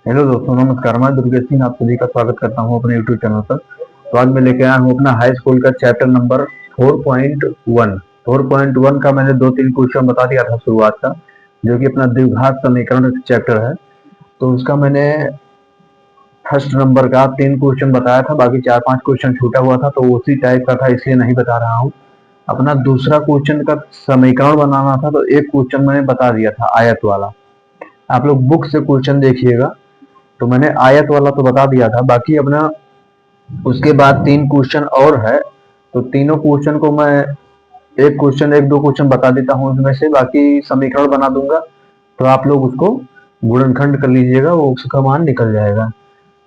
Hello दोस्तों, नमस्कार। मैं दुर्गेश सिंह आप सभी का स्वागत करता हूं अपने यूट्यूब चैनल पर। तो आज मैं लेके आया हूं अपना हाई स्कूल का चैप्टर नंबर 4.1। 4.1 का मैंने 2-3 क्वेश्चन बता दिया था शुरुआत का, जो कि अपना द्विघात समीकरण चैप्टर है। तो उसका मैंने फर्स्ट नंबर का 3 क्वेश्चन बताया था, बाकी 4-5 क्वेश्चन छूटा हुआ था, तो उसी टाइप का था, इसलिए नहीं बता रहा हूँ। अपना दूसरा क्वेश्चन का समीकरण बनाना था, तो एक क्वेश्चन मैंने बता दिया था आयत वाला। आप लोग बुक से क्वेश्चन देखिएगा। तो मैंने आयत वाला तो बता दिया था, बाकी अपना उसके बाद 3 क्वेश्चन और है। तो तीनों क्वेश्चन को मैं एक क्वेश्चन, एक दो क्वेश्चन बता देता हूँ उसमें से, बाकी समीकरण बना दूंगा। तो आप लोग उसको गुणनखंड कर लीजिएगा, वो उसका मान निकल जाएगा।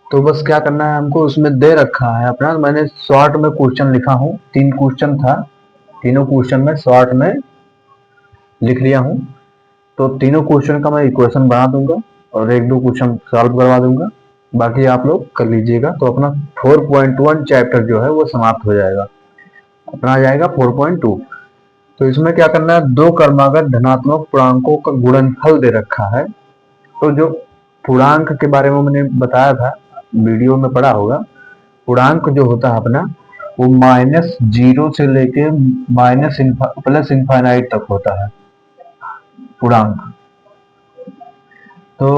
तो बस क्या करना है हमको, उसमें दे रखा है अपना, मैंने शॉर्ट में क्वेश्चन लिखा हूँ। 3 क्वेश्चन था, तीनों क्वेश्चन में शॉर्ट में लिख लिया हूँ। तो तीनों क्वेश्चन का मैं इक्वेशन बना दूंगा और एक दो क्वेश्चन सॉल्व करवा दूंगा, बाकी आप लोग कर लीजिएगा। तो अपना 4.1 चैप्टर जो है वो समाप्त हो जाएगा, अपना आ जाएगा 4.2। तो इसमें क्या करना है, दो क्रमागत धनात्मक पूर्णांकों का गुणनफल दे रखा है। तो जो पूर्णांक के बारे में मैंने बताया था, वीडियो में पढ़ा होगा। पूर्णांक जो होता है अपना, वो -0 से लेके माइनस प्लस इनफाइनाइट तक होता है पूर्णांक। तो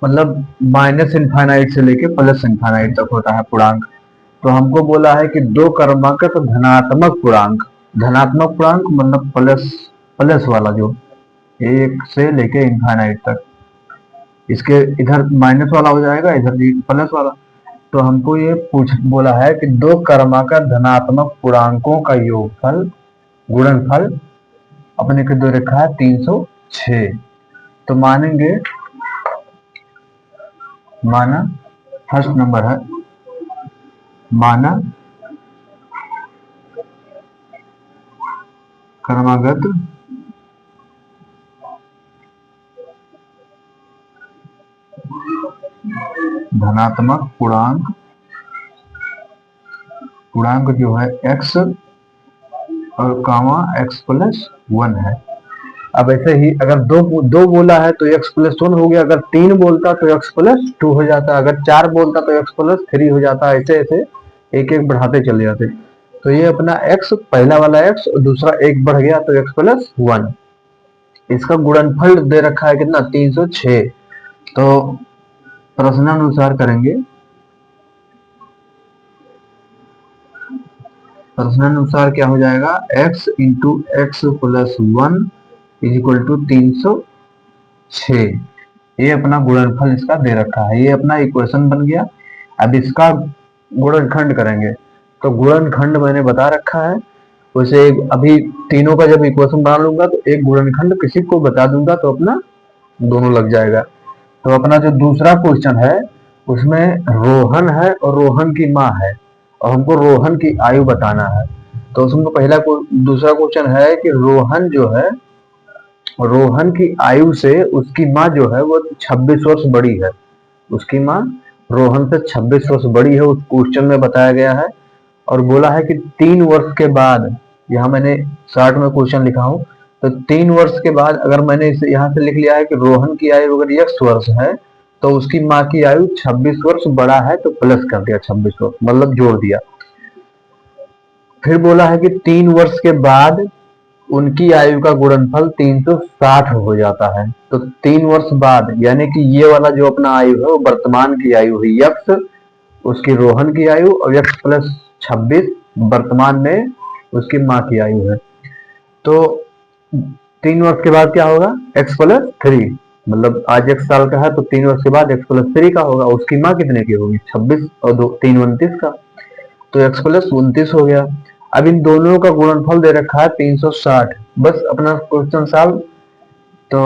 मतलब माइनस इनफाइनाइट से लेके प्लस इनफाइनाइट तक होता है पूर्णांक। तो हमको बोला है कि दो क्रमागत धनात्मक पूर्णांक, धनात्मक पूर्णांक मतलब प्लस, प्लस वाला जो 1 से लेके इनफाइनाइट तक, इसके इधर माइनस वाला हो जाएगा, इधर प्लस वाला। तो हमको ये पूछ बोला है कि दो क्रमागत धनात्मक पूर्णांकों का योगफल, गुणनफल अपने को दे रखा है 306। तो मानेंगे, माना फर्स्ट नंबर है, माना क्रमागत धनात्मक पूर्णांक, पूर्णांक जो है x और कामा x+1 है। अब ऐसे ही अगर दो दो बोला है तो x+1 हो गया, अगर 3 बोलता तो x+2 हो जाता, अगर 4 बोलता तो x+3 हो जाता। ऐसे ऐसे एक एक बढ़ाते चले जाते। तो ये अपना x, पहला वाला x और दूसरा एक बढ़ गया तो x+1। इसका गुणनफल दे रखा है कितना, 306। तो प्रश्नानुसार करेंगे, प्रश्नानुसार क्या हो जाएगा, x into x+1 is equal to 306। ये अपना गुणनफल इसका दे रखा है, ये अपना इक्वेशन बन गया। अब इसका गुणनखंड करेंगे। तो गुणनखंड मैंने बता रखा है, वैसे अभी तीनों का जब इक्वेशन बना लूंगा तो एक गुणनखंड किसी को बता दूंगा तो अपना दोनों लग जाएगा। तो अपना जो दूसरा क्वेश्चन है, उसमें रोहन है और रोहन की माँ है, और हमको रोहन की आयु बताना है। तो उसमें पहला दूसरा क्वेश्चन है कि रोहन जो है, रोहन की आयु से उसकी माँ जो है वो 26 वर्ष बड़ी है। उसकी माँ रोहन से 26 वर्ष बड़ी है, उस क्वेश्चन में बताया गया है। और बोला है कि 3 वर्ष के बाद, यहाँ मैंने शॉर्ट में क्वेश्चन लिखा हूँ, तो 3 वर्ष के बाद अगर मैंने इसे यहाँ से लिख लिया है कि रोहन की आयु अगर x वर्ष है तो उसकी माँ की आयु 26 वर्ष बड़ा है, तो प्लस कर दिया 26 वर्ष, मतलब जोड़ दिया। फिर बोला है कि 3 वर्ष के बाद उनकी आयु का गुणनफल 360 हो जाता है। तो 3 वर्ष बाद, यानी कि ये वाला जो अपना आयु है वो वर्तमान की आयु हुई x, उसकी रोहन की आयु, और x+26 वर्तमान में उसकी माँ की आयु है। तो 3 वर्ष के बाद क्या होगा, x+3, मतलब आज 1 साल का है तो 3 वर्ष के बाद x+3 का होगा। उसकी माँ कितने की होगी, 26 और 3 29 का, तो x+29 हो गया। अब इन दोनों का गुणनफल दे रखा है 360। बस अपना क्वेश्चन सॉल्व। तो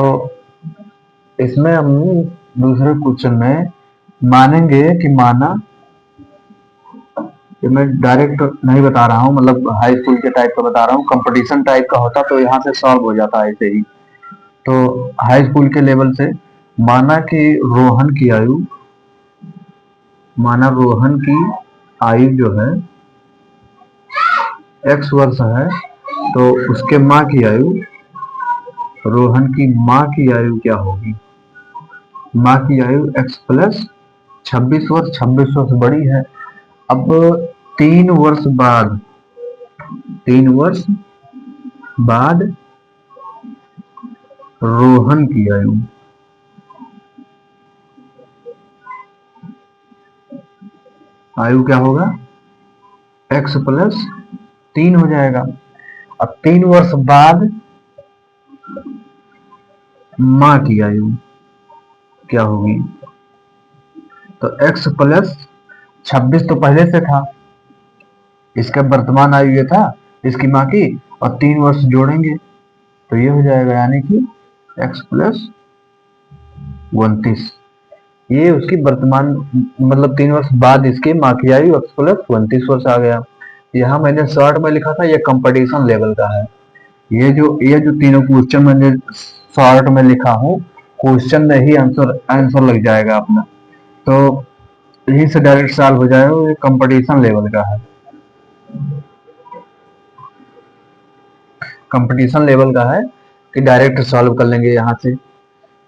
इसमें हम दूसरे क्वेश्चन में मानेंगे कि माना, ये मैं डायरेक्ट नहीं बता रहा हूँ, मतलब हाई स्कूल के टाइप का बता रहा हूँ। कंपटीशन टाइप का होता तो यहाँ से सॉल्व हो जाता है ऐसे ही। तो हाई स्कूल के लेवल से माना कि रोहन की आयु, माना रोहन की आयु जो है x वर्ष है, तो उसके माँ की आयु, रोहन की माँ की आयु क्या होगी, माँ की आयु x प्लस 26 वर्ष, 26 वर्ष बड़ी है। अब 3 वर्ष बाद, 3 वर्ष बाद रोहन की आयु, आयु क्या होगा, x प्लस 3 हो जाएगा। अब 3 वर्ष बाद माँ की आयु क्या होगी, तो x प्लस 26 तो पहले से था, इसका वर्तमान आयु ये था इसकी माँ की, और 3 वर्ष जोड़ेंगे तो ये हो जाएगा, यानी कि x प्लस 29। ये उसकी वर्तमान, मतलब 3 वर्ष बाद इसकी माँ की आयु x प्लस 29 वर्ष आ गया। यहाँ मैंने शॉर्ट में लिखा था, ये कंपटीशन लेवल का है। ये जो तीनों क्वेश्चन मैंने शॉर्ट में लिखा हूँ, क्वेश्चन में ही आंसर लग जाएगा अपना, तो यहीं से डायरेक्ट सॉल्व हो जाएगा। ये कंपटीशन लेवल का है, कंपटीशन लेवल का है कि डायरेक्ट सॉल्व कर लेंगे यहाँ से।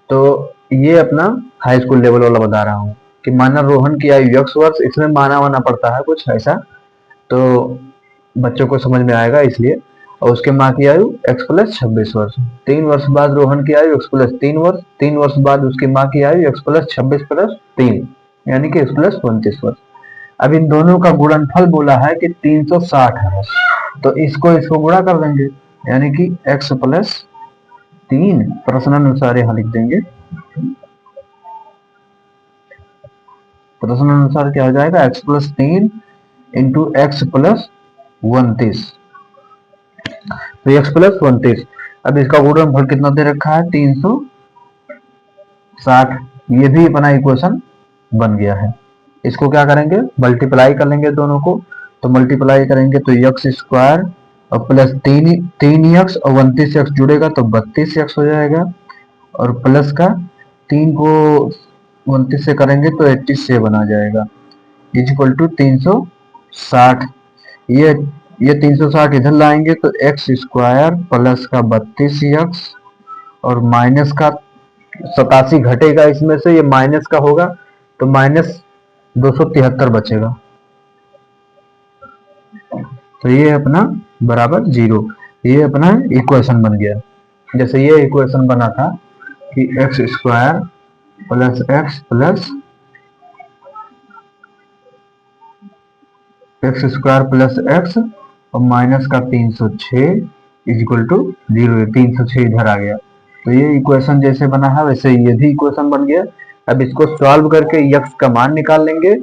तो ये अपना हाई स्कूल लेवल वाला बता रहा हूँ कि माना रोहन की आयु x वर्ष, इसमें माना वाना पड़ता है कुछ ऐसा, तो बच्चों को समझ में आएगा इसलिए। और उसके माँ की आयु x प्लस 26 वर्ष, 3 वर्ष बाद रोहन की आयु x प्लस 3 वर्ष, 3 वर्ष बाद उसकी माँ की आयु x प्लस 26 प्लस 3, यानी कि x प्लस 29 वर्ष। अब इन दोनों का गुणनफल बोला है कि 360 है, तो इसको गुणा कर देंगे, यानी कि x प्लस 3, प्रश्नानुसार यहाँ लिख देंगे, प्रश्नानुसार क्या हो जाएगा, x plus 3 into x plus 29, तो x प्लस 29। अब इसका गुणनफल कितना दे रखा है, 360। ये भी अपना इक्वेशन बन गया है। इसको क्या करेंगे, मल्टीप्लाई कर लेंगे दोनों को, तो मल्टीप्लाई करेंगे तो एक्स स्क्वायर और प्लस 3x और 29x जुड़ेगा तो 32x हो जाएगा, और प्लस का 3 को 29 से करेंगे तो 87 आ जाएगा, इज इक्वल टू 360। ये 360 इधर लाएंगे तो एक्स स्क्वायर प्लस का 32x और माइनस का 87 घटेगा इसमें से, ये माइनस का होगा तो माइनस 273 बचेगा, तो ये अपना बराबर 0। ये अपना इक्वेशन बन गया। जैसे ये इक्वेशन बना था कि x square plus x plus x square plus x और माइनस का 306 इज इक्वल टू 0, 306 इधर आ गया। तो ये इक्वेशन जैसे बना है वैसे ये भी इक्वेशन बन गया। अब इसको सॉल्व करके यक्स का मान निकाल लेंगे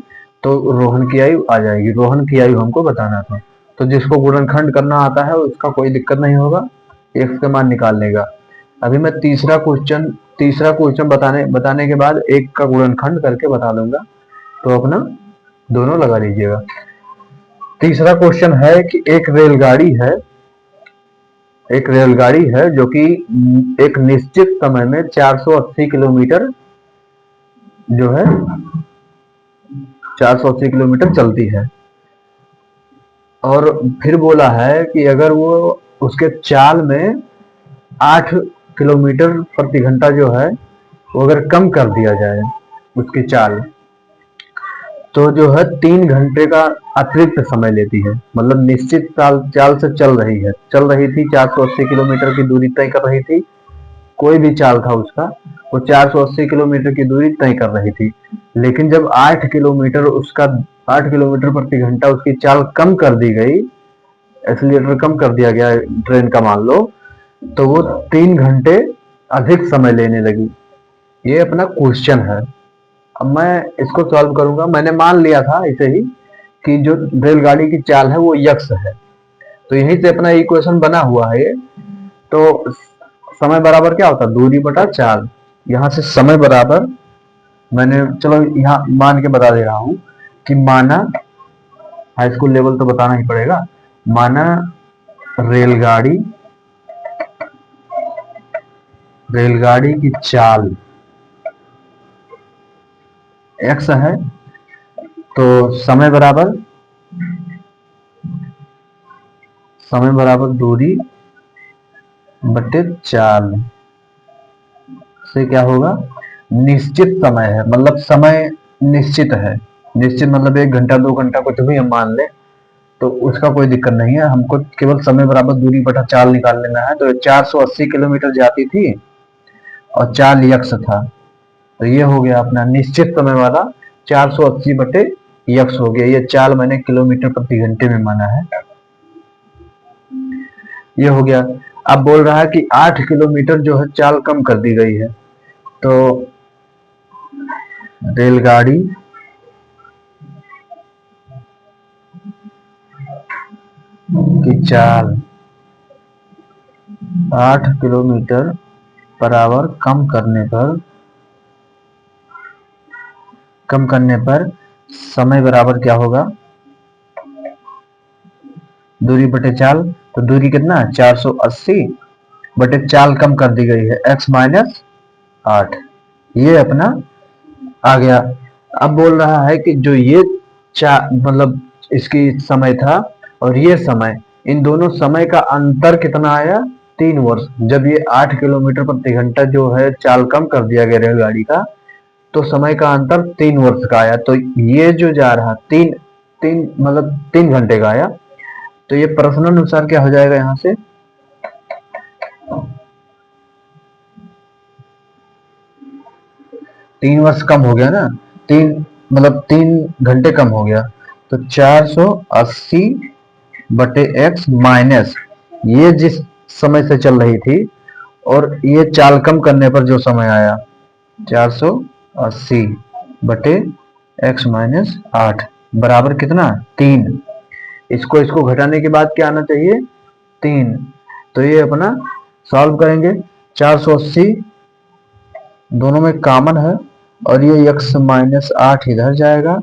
तो रोहन की आयु आ जाएगी। रोहन की आयु हमको बताना था, तो जिसको गुणनखंड करना आता है उसका कोई दिक्कत नहीं होगा, एक्स का मान निकाल लेगा। अभी मैं तीसरा क्वेश्चन बताने के बाद एक का गुणनखंड करके बता दूंगा, तो अपना दोनों लगा लीजिएगा। तीसरा क्वेश्चन है कि एक रेलगाड़ी है जो कि एक निश्चित समय में 480 किलोमीटर जो है 480 किलोमीटर चलती है, और फिर बोला है कि अगर वो उसके चाल में 8 किलोमीटर प्रति घंटा जो है वो अगर कम कर दिया जाए उसकी चाल, तो जो है 3 घंटे का अतिरिक्त समय लेती है। मतलब निश्चित चाल से चल रही थी 480 किलोमीटर की दूरी तय कर रही थी, कोई भी चाल था उसका, वो 480 किलोमीटर की दूरी तय कर रही थी। लेकिन जब 8 किलोमीटर प्रति घंटा उसकी चाल कम कर दी गई, एक्सीलरेटर कम कर दिया गया ट्रेन का मान लो, तो वो 3 घंटे अधिक समय लेने लगी। ये अपना क्वेश्चन है। अब मैं इसको सॉल्व करूंगा। मैंने मान लिया था इसे ही कि जो रेलगाड़ी की चाल है वो यक्स है, तो यहीं से अपना इक्वेशन बना हुआ है ये। तो समय बराबर क्या होता है, दूरी बटा चाल। यहाँ से समय बराबर, मैंने चलो यहाँ मान के बता दे रहा हूं कि माना, हाई स्कूल लेवल तो बताना ही पड़ेगा, माना रेलगाड़ी रेलगाड़ी की चाल x है, तो समय बराबर दूरी बटे चाल से क्या होगा, निश्चित समय है, मतलब समय निश्चित है, निश्चित मतलब 1 घंटा 2 घंटा कुछ भी हम मान ले तो उसका कोई दिक्कत नहीं है, हमको केवल समय बराबर दूरी बटा चाल निकाल लेना है। तो 480 किलोमीटर जाती थी और चाल यक्स था, तो ये हो गया अपना निश्चित समय वाला 480 बटे यक्स हो गया। ये चाल मैंने किलोमीटर प्रति घंटे में माना है, ये हो गया। अब बोल रहा है कि 8 किलोमीटर जो है चाल कम कर दी गई है, तो रेलगाड़ी की चाल 8 किलोमीटर पर आवर कम करने पर समय बराबर क्या होगा, दूरी बटे चाल। तो दूरी कितना है 480 बटे चाल कम कर दी गई है x माइनस 8, ये अपना आ गया। अब बोल रहा है कि जो ये मतलब इसकी समय था और ये समय, इन दोनों समय का अंतर कितना आया, 3 वर्ष। जब ये 8 किलोमीटर प्रति घंटा जो है चाल कम कर दिया गया रेलगाड़ी का, तो समय का अंतर 3 वर्ष का आया। तो ये जो जा रहा तीन तीन मतलब 3 घंटे का आया, तो ये प्रश्न अनुसार क्या हो जाएगा, यहाँ से 3 वर्ष कम हो गया ना, तीन मतलब 3 घंटे कम हो गया। तो 480 बटे x माइनस ये जिस समय से चल रही थी और ये चाल कम करने पर जो समय आया 480 बटे x माइनस 8 बराबर कितना 3। इसको इसको घटाने के बाद क्या आना चाहिए 3। तो ये अपना सॉल्व करेंगे, 480 दोनों में कॉमन है और ये x माइनस 8 इधर जाएगा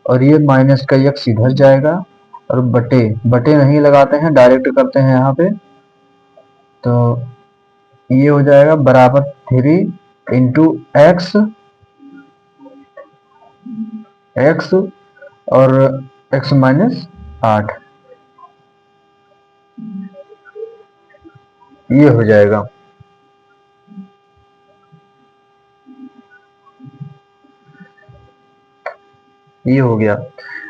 और ये माइनस का x इधर जाएगा और बटे बटे नहीं लगाते हैं, डायरेक्ट करते हैं यहाँ पे। तो ये हो जाएगा बराबर 3 इंटू एक्स और x माइनस 8, ये हो जाएगा। ये हो गया।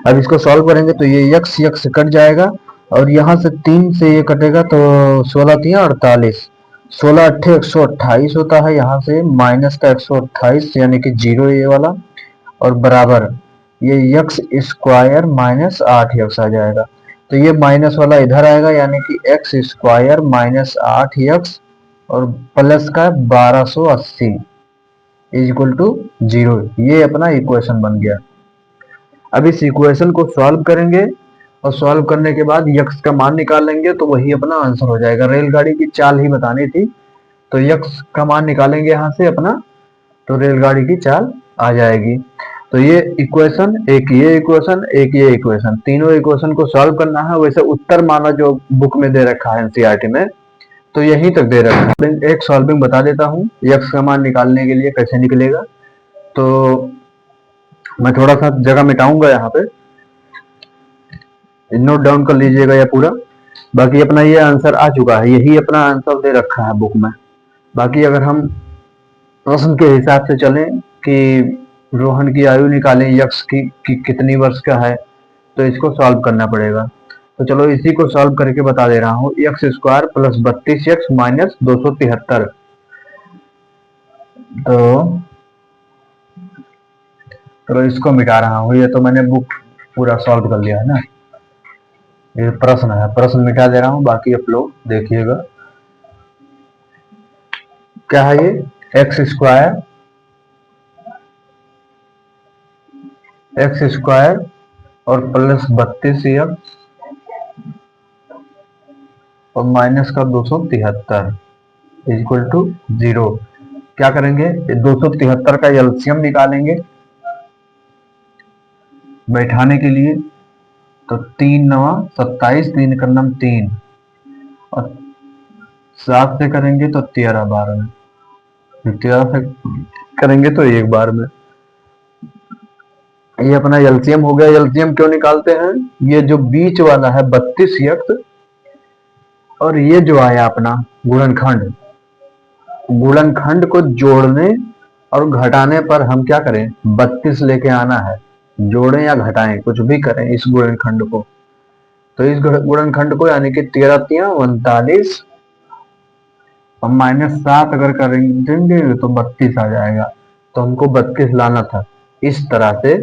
अब इसको सॉल्व करेंगे तो ये यक्स यक्स कट जाएगा और यहाँ से 3 से ये कटेगा तो 16 3 48, 16 अट्ठे 128 होता है, यहाँ से माइनस का 128 यानी कि 0 ये वाला, और बराबर ये यक्स स्क्वायर माइनस 8 यक्स आ जाएगा। तो ये माइनस वाला इधर आएगा यानी कि एक्स स्क्वायर माइनस 8 यक्स और प्लस का 1280 इज इक्वल टू 0। ये अपना इक्वेशन बन गया। अब इस इक्वेशन को सॉल्व करेंगे और सॉल्व करने के बाद यक्स का मान निकालेंगे तो वही अपना आंसर हो जाएगा। रेलगाड़ी की चाल ही बतानी थी, तो यक्स का मान निकालेंगे यहाँ से अपना, तो रेलगाड़ी की चाल आ जाएगी। तो ये इक्वेशन, एक ये इक्वेशन, एक ये इक्वेशन, तीनों इक्वेशन को सॉल्व करना है। वैसे उत्तर माना जो बुक में दे रखा है एनसीईआरटी में, तो यहीं तक दे रखा है। एक सॉल्विंग बता देता हूँ यक्स का मान निकालने के लिए कैसे निकलेगा। तो मैं थोड़ा सा जगह मिटाऊंगा यहाँ पे, नोट डाउन कर लीजिएगा या पूरा। बाकी अपना ये आंसर आ चुका है, यही अपना आंसर दे रखा है बुक में। बाकी अगर हम प्रश्न के हिसाब से चलें कि रोहन की आयु निकालें यक्स की कितनी वर्ष का है, तो इसको सॉल्व करना पड़ेगा। तो चलो इसी को सॉल्व करके बता दे रहा हूँ। X square plus 32 x minus 273। तो इसको मिटा रहा हूँ, ये तो मैंने बुक पूरा सॉल्व कर लिया है ना। ये प्रश्न है, प्रश्न मिटा दे रहा हूँ, बाकी आप लोग देखिएगा। क्या है ये, एक्स स्क्वायर और प्लस 32 एक्स और माइनस का 273 इक्वल टू 0। क्या करेंगे, 273 का एलसीएम निकालेंगे बैठाने के लिए। तो 3 9 27, 3 का नाम 3 और 7 से करेंगे तो 13 बार में, 13 से करेंगे तो एक बार में। ये अपना एलसीएम हो गया। एलसीएम क्यों निकालते हैं, ये जो बीच वाला है 32 एक्स और ये जो आया अपना गुणनखंड, गुणनखंड को जोड़ने और घटाने पर हम क्या करें, 32 लेके आना है, जोड़ें या घटाएं कुछ भी करें इस गुणनखंड को। तो इस गुणनखंड को यानी कि 13 तिया 39 और -7 अगर करेंगे तो 32 आ जाएगा। तो हमको 32 लाना था। इस तरह से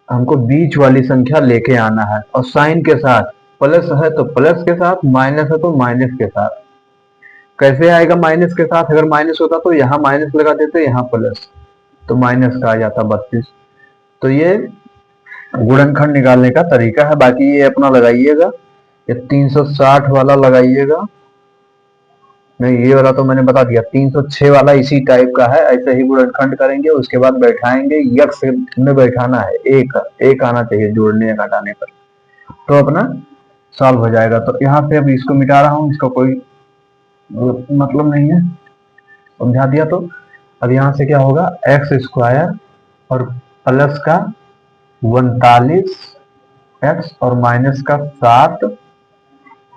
हमको बीच वाली संख्या लेके आना है, और साइन के साथ, प्लस है तो प्लस के साथ, माइनस है तो माइनस के साथ। कैसे आएगा माइनस के साथ, अगर माइनस होता तो यहाँ माइनस लगा देते, यहाँ प्लस, तो माइनस का आ जाता 32। तो ये गुणनखंड निकालने का तरीका है। बाकी ये अपना लगाइएगा, ये 360 वाला लगाइएगा, नहीं ये वाला तो मैंने बता दिया। 306 वाला इसी टाइप का है, ऐसे ही गुणनखंड करेंगे, उसके बाद बैठाएंगे, यक्स में बैठाना है, एक आना चाहिए जोड़ने या घटाने पर, तो अपना सॉल्व हो जाएगा। तो यहाँ से अब इसको मिटा रहा हूँ, इसका कोई मतलब नहीं है, समझा दिया। तो अब यहाँ से क्या होगा, एक्स स्क्वायर और प्लस का 39 एक्स और माइनस का 7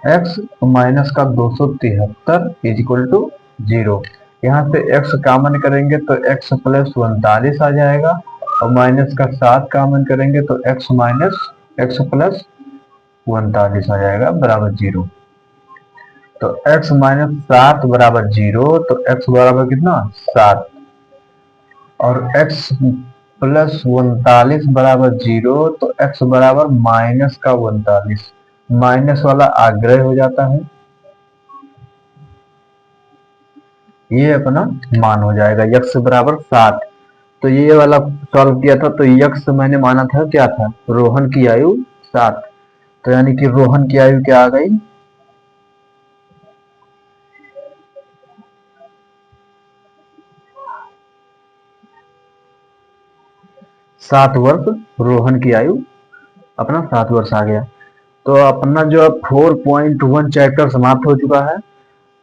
एक्स माइनस का 273 इज इक्वल टू 0। यहाँ से x कॉमन करेंगे तो x प्लस 39 आ जाएगा, और माइनस का 7 कॉमन करेंगे तो x माइनस x प्लस 39 आ जाएगा बराबर 0। तो x माइनस 7 बराबर 0, तो x बराबर कितना 7, और x प्लस 39 बराबर 0, तो x बराबर माइनस का 39, माइनस वाला आग्रह हो जाता है, ये अपना मान हो जाएगा यक्स बराबर 7। तो ये वाला सॉल्व किया था, तो यक्स मैंने माना था क्या था, रोहन की आयु 7। तो यानी कि रोहन की आयु क्या आ गई, 7 वर्ष। रोहन की आयु अपना 7 वर्ष आ गया। तो अपना जो 4.1 चैप्टर समाप्त हो चुका है।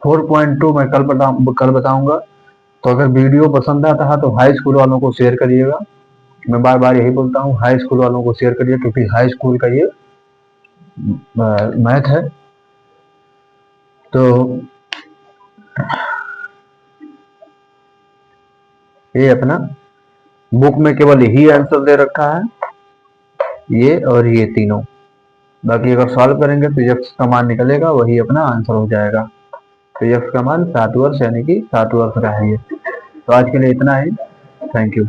4.2 मैं कल बताऊंगा। तो अगर वीडियो पसंद आता है तो हाई स्कूल वालों को शेयर करिएगा। मैं बार बार यही बोलता हूँ, हाई स्कूल वालों को शेयर करिए, क्योंकि हाई स्कूल का ये मैथ है। तो ये अपना बुक में केवल यही आंसर दे रखा है, ये और ये तीनों। बाकी अगर सॉल्व करेंगे तो यक्स का मान निकलेगा, वही अपना आंसर हो जाएगा। तो यक्स का मान 7 वर्ष यानी कि 7 वर्ष का है ये। तो आज के लिए इतना ही। Thank you.